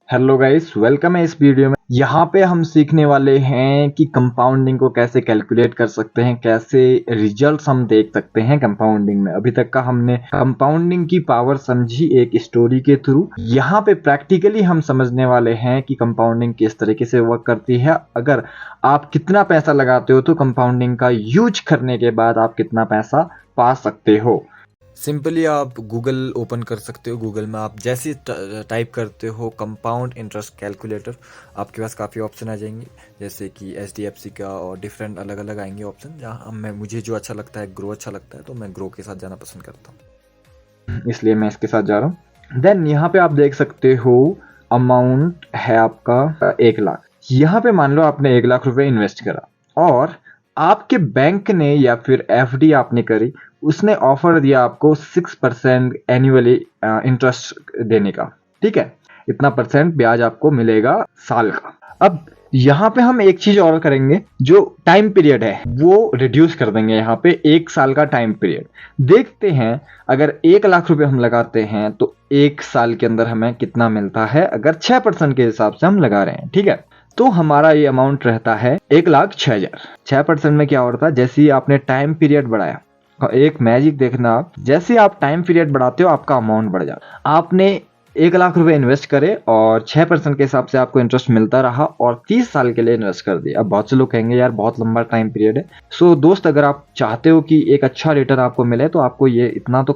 Hello guys, welcome है इस video में। यहाँ पे हम सीखने वाले हैं कि कंपाउंडिंग को कैसे कैलकुलेट कर सकते हैं, कैसे रिजल्ट्स हम देख सकते हैं कंपाउंडिंग में। अभी तक का हमने कंपाउंडिंग की पावर समझी एक स्टोरी के थ्रू। यहाँ पे प्रैक्टिकली हम समझने वाले हैं कि कंपाउंडिंग किस तरीके से वर्क करती है। अगर आप कितना पैसा लगाते हो तो कंपाउंडिंग का यूज करने के बाद आप कितना पैसा पा सकते हो। सिंपली आप गूगल ओपन कर सकते हो। गूगल में आप जैसे टाइप करते हो कंपाउंड इंटरेस्ट कैलकुलेटर, आपके पास काफ़ी ऑप्शन आ जाएंगे, जैसे कि HDFC का और डिफरेंट अलग अलग आएंगे ऑप्शन। जहाँ मुझे जो अच्छा लगता है, ग्रो अच्छा लगता है, तो मैं ग्रो के साथ जाना पसंद करता हूँ, इसलिए मैं इसके साथ जा रहा हूँ। देन यहाँ पे आप देख सकते हो अमाउंट है आपका 1 लाख। यहाँ पे मान लो आपने 1 लाख रुपए इन्वेस्ट करा और आपके बैंक ने या फिर FD आपने करी, उसने ऑफर दिया आपको 6% एनुअली इंटरेस्ट देने का। ठीक है, इतना परसेंट ब्याज आपको मिलेगा साल का। अब यहाँ पे हम एक चीज और करेंगे, जो टाइम पीरियड है वो रिड्यूस कर देंगे। यहाँ पे 1 साल का टाइम पीरियड देखते हैं। अगर 1 लाख रुपए हम लगाते हैं तो 1 साल के अंदर हमें कितना मिलता है, अगर 6% के हिसाब से हम लगा रहे हैं। ठीक है, तो हमारा ये अमाउंट रहता है 1,06,000। 6% में क्या होता है, जैसे ही आपने टाइम पीरियड बढ़ाया, एक मैजिक देखना आप, जैसे ही आप टाइम पीरियड बढ़ाते हो आपका अमाउंट बढ़ जाता है। आपने 1 लाख रुपए इन्वेस्ट करे और 6% के हिसाब से आपको इंटरेस्ट मिलता रहा और 30 साल के लिए इन्वेस्ट कर दिया। अब बहुत से लोग कहेंगे यार बहुत लंबा टाइम पीरियड है। सो दोस्त, अगर आप चाहते हो कि एक अच्छा रिटर्न आपको मिले तो आपको ये इतना तो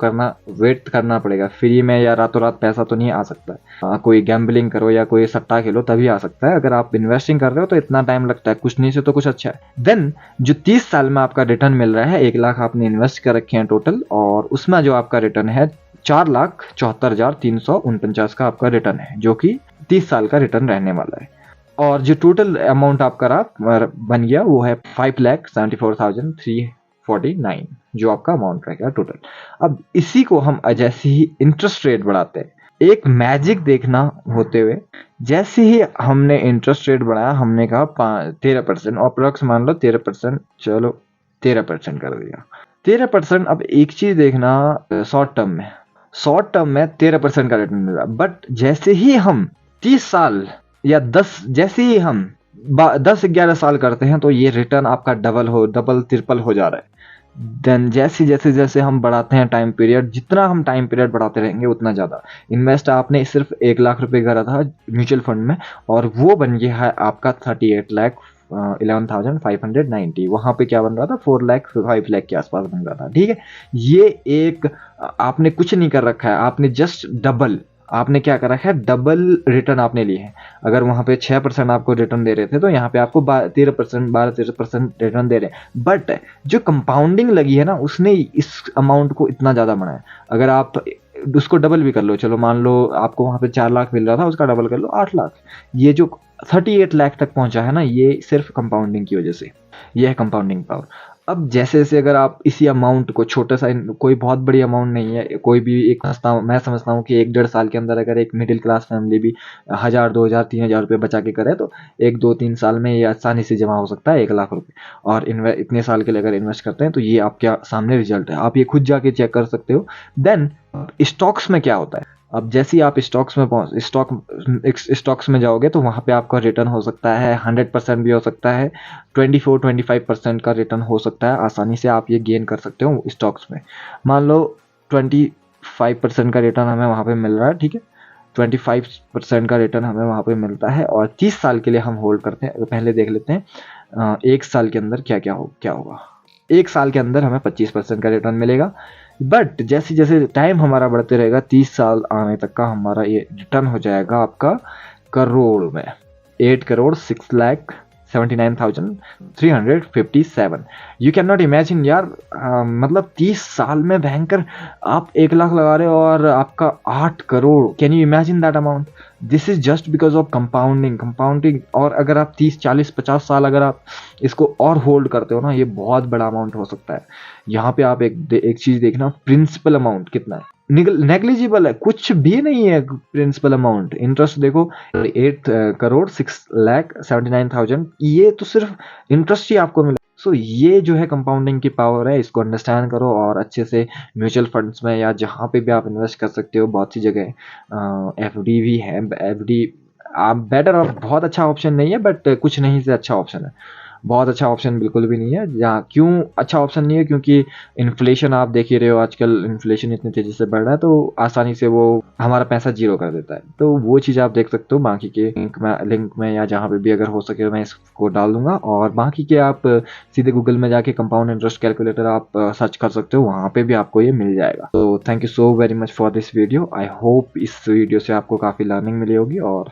वेट करना पड़ेगा। फ्री में या रातों रात पैसा तो नहीं आ सकता है। कोई गैम्बलिंग करो या कोई सट्टा खेलो तभी आ सकता है। अगर आप इन्वेस्टिंग कर रहे हो तो इतना टाइम लगता है, कुछ नहीं से तो कुछ अच्छा है। देन जो 30 साल में आपका रिटर्न मिल रहा है, 1 लाख आपने इन्वेस्ट कर रखे हैं टोटल, और उसमें जो आपका रिटर्न है 4,74,349 का आपका रिटर्न है, जो कि 30 साल का रिटर्न रहने वाला है। और जो टोटल अमाउंट आपका बन गया वो है 5,74,349, जो आपका अमाउंट रहेगा टोटल। अब इसी को हम जैसे ही इंटरेस्ट रेट बढ़ाते हैं, एक मैजिक देखना होते हुए, जैसे ही हमने इंटरेस्ट रेट बढ़ाया, हमने कहा 13%, अप्रोक्स मान लो 13%, चलो 13% कर दिया 13%। अब एक चीज देखना, शॉर्ट टर्म में 13% का रिटर्न मिल रहा है, बट जैसे ही हम 30 साल या 10, जैसे ही हम 10-11 साल करते हैं तो ये रिटर्न आपका डबल ट्रिपल हो जा रहा है। देन जैसे जैसे जैसे हम बढ़ाते हैं टाइम पीरियड, जितना हम टाइम पीरियड बढ़ाते रहेंगे उतना ज़्यादा। इन्वेस्ट आपने सिर्फ 1 लाख रुपए करा था म्यूचुअल फंड में, और वो बन गया है आपका 38,11,590। वहां पे क्या बन रहा था, 4 लाख 5 लाख के आसपास बन रहा था। ठीक है, ये एक आपने कुछ नहीं कर रखा है, आपने जस्ट डबल, आपने क्या कर रखा है, डबल रिटर्न आपने लिए हैं। अगर वहां पे 6% आपको रिटर्न दे रहे थे तो यहाँ पे आपको 12-13% रिटर्न दे रहे हैं। बट जो कंपाउंडिंग लगी है ना, उसने इस अमाउंट को इतना ज्यादा बढ़ाया। अगर आप उसको डबल भी कर लो, चलो मान लो आपको वहां पे 4 लाख मिल रहा था, उसका डबल कर लो 8 लाख। ये जो 38 लाख तक पहुंचा है ना, ये सिर्फ कंपाउंडिंग की वजह से। ये है कंपाउंडिंग पावर। अब जैसे जैसे अगर आप इसी अमाउंट को, छोटा सा, कोई बहुत बड़ी अमाउंट नहीं है, कोई भी एक, मैं समझता हूँ कि 1-1.5 साल के अंदर अगर एक मिडिल क्लास फैमिली भी 1,000, 2,000, 3,000 रुपये बचा के करे तो 1-2-3 साल में ये आसानी से जमा हो सकता है 1 लाख रुपये। और इतने साल के लिए अगर इन्वेस्ट करते हैं तो ये आपके सामने रिजल्ट है, आप ये खुद जाके चेक कर सकते हो। देन स्टॉक्स में क्या होता है, अब जैसे ही आप स्टॉक्स में जाओगे तो वहां पे आपका रिटर्न हो सकता है 100% भी हो सकता है, 24-25% का रिटर्न हो सकता है। आसानी से आप ये गेन कर सकते हो स्टॉक्स में। मान लो 25% का रिटर्न हमें वहां पे मिल रहा है। ठीक है, 25% का रिटर्न हमें वहां पे मिलता है और 30 साल के लिए हम होल्ड करते हैं। पहले देख लेते हैं 1 साल के अंदर क्या होगा। 1 साल के अंदर हमें 25% का रिटर्न मिलेगा। बट जैसे जैसे टाइम हमारा बढ़ते रहेगा, 30 साल आने तक का हमारा ये रिटर्न हो जाएगा आपका करोड़ में, 8,79,357। यू कैन नॉट इमेजिन यार, मतलब 30 साल में भयंकर, आप 1 लाख लगा रहे हो और आपका 8 crore. Can you imagine that amount? This is just because of compounding. और अगर आप 30-40-50 साल अगर आप इसको और होल्ड करते हो ना, ये बहुत बड़ा अमाउंट हो सकता है। यहाँ पे आप एक चीज देखना, प्रिंसिपल अमाउंट कितना है, नेग्लिजिबल है, कुछ भी नहीं है प्रिंसिपल अमाउंट। इंटरेस्ट देखो, 8,06,79,000, ये तो सिर्फ इंटरेस्ट ही आपको मिला। सो ये जो है कंपाउंडिंग की पावर है, इसको अंडरस्टैंड करो और अच्छे से म्यूचुअल फंड्स में या जहाँ पे भी आप इन्वेस्ट कर सकते हो, बहुत सी जगह FD भी है। FD आप बेटर और बहुत अच्छा ऑप्शन नहीं है, बट कुछ नहीं से अच्छा ऑप्शन है। बहुत अच्छा ऑप्शन बिल्कुल भी नहीं है। जहाँ क्यों अच्छा ऑप्शन नहीं है, क्योंकि इन्फ्लेशन आप देख ही रहे हो, आजकल इन्फ्लेशन इतनी तेजी से बढ़ रहा है, तो आसानी से वो हमारा पैसा जीरो कर देता है। तो वो चीज़ आप देख सकते हो। बाकी के लिंक में या जहाँ पे भी अगर हो सके मैं इसको डाल दूंगा। और बाकी के आप सीधे गूगल में जाके कंपाउंड इंटरेस्ट कैलकुलेटर आप सर्च कर सकते हो, वहाँ पे भी आपको ये मिल जाएगा। तो thank you so very much for this video. I hope इस वीडियो से आपको काफ़ी लर्निंग मिली होगी। और